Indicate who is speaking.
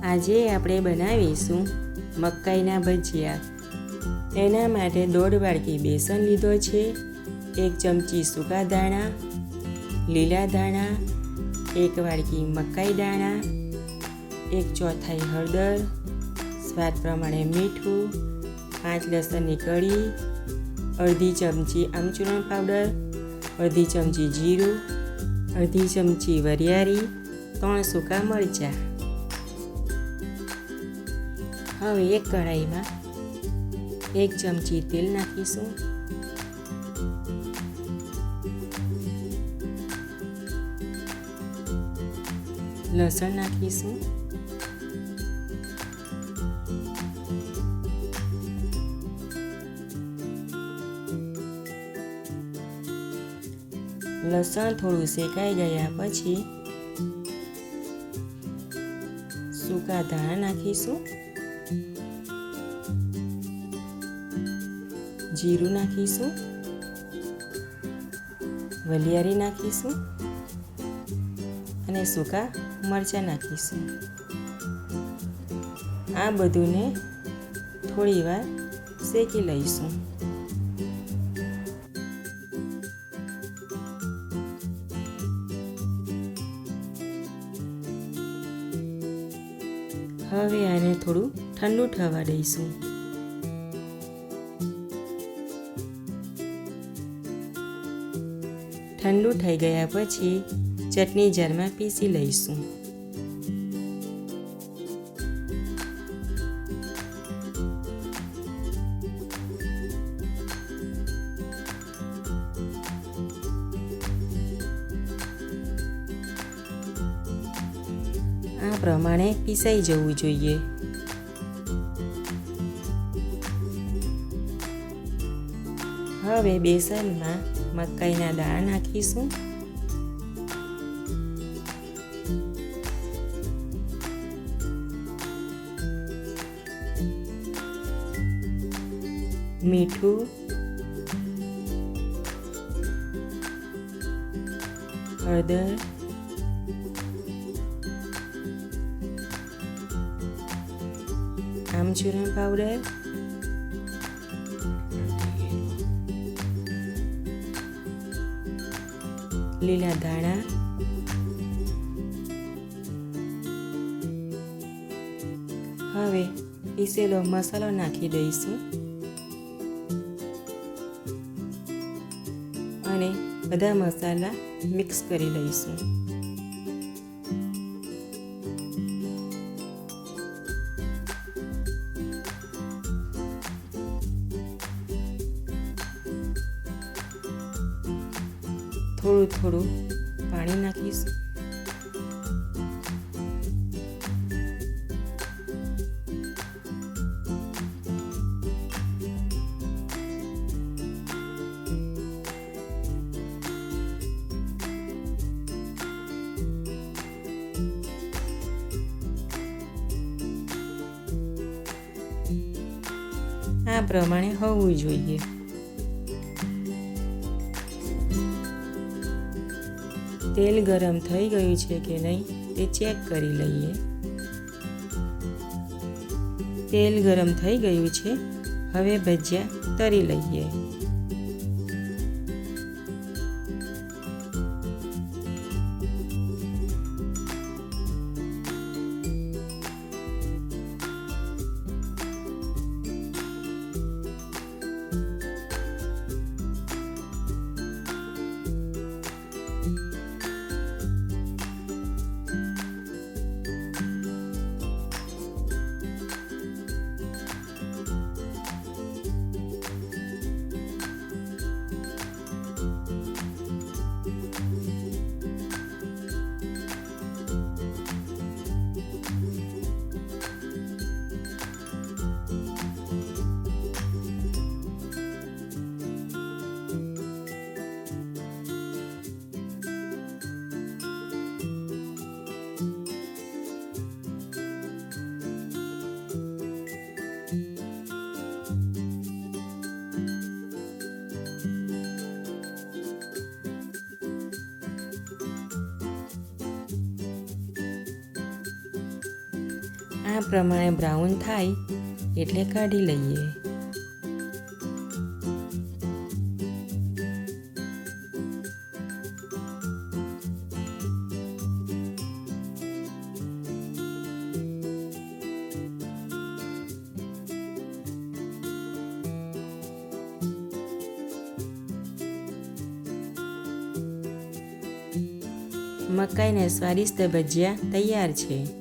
Speaker 1: આજે આપણે બનાવીશું મકાઈના ભજીયા. એના માટે 1.5 વાડકી બેસન લીધો છે, 1 ચમચી સૂકા દાણા, લીલા દાણા, 1 વાડકી મકાઈ દાણા, 1/4 હળદર, સ્વાદ પ્રમાણે મીઠું, 5 લસણની કળી, અડધી ચમચી આમચૂરણ પાવડર, અડધી ચમચી જીરું, અડધી ચમચી વરિયાળી, 3 સૂકા મરચાં. હવે એક કઢાઈમાં 1 ચમચી તેલ નાખીશું. લસણ નાખીશું. લસણ થોડું શેકાઈ ગયા પછી સૂકા ધાણા નાખીશું, જીરું નાખીશું, વરિયાળી નાખીશું અને સૂકા મરચાં નાખીશું. આ બધુંને થોડી વાર શેકી લઈશું. હવે આને થોડું ઠંડુ થવા દઈશું. ઠંડુ થઈ ગયા પછી ચટણી જારમાં પીસી લઈશું. આ પ્રમાણે પીસાઈ જવું જોઈએ. હવે બેસનમાં મકાઈના દાણા નાખીશું. મીઠું, હળદર, આમચૂરણ પાવડર, લીલા ધાણા, હવે પીસેલો મસાલો નાખી દઈશું અને બધા મસાલા મિક્સ કરી લઈશું. થોડું થોડું પાણી નાખીશું. આ પ્રમાણે હોવું જોઈએ. તેલ ગરમ થઈ ગયું છે કે નહીં તે ચેક કરી લઈએ. તેલ ગરમ થઈ ગયું છે. હવે ભજીયા તળી લઈએ. આ પ્રમાણે બ્રાઉન થાય એટલે કાઢી લઈએ. મકાઈના સ્વાદિષ્ટ ભજીયા તૈયાર છે.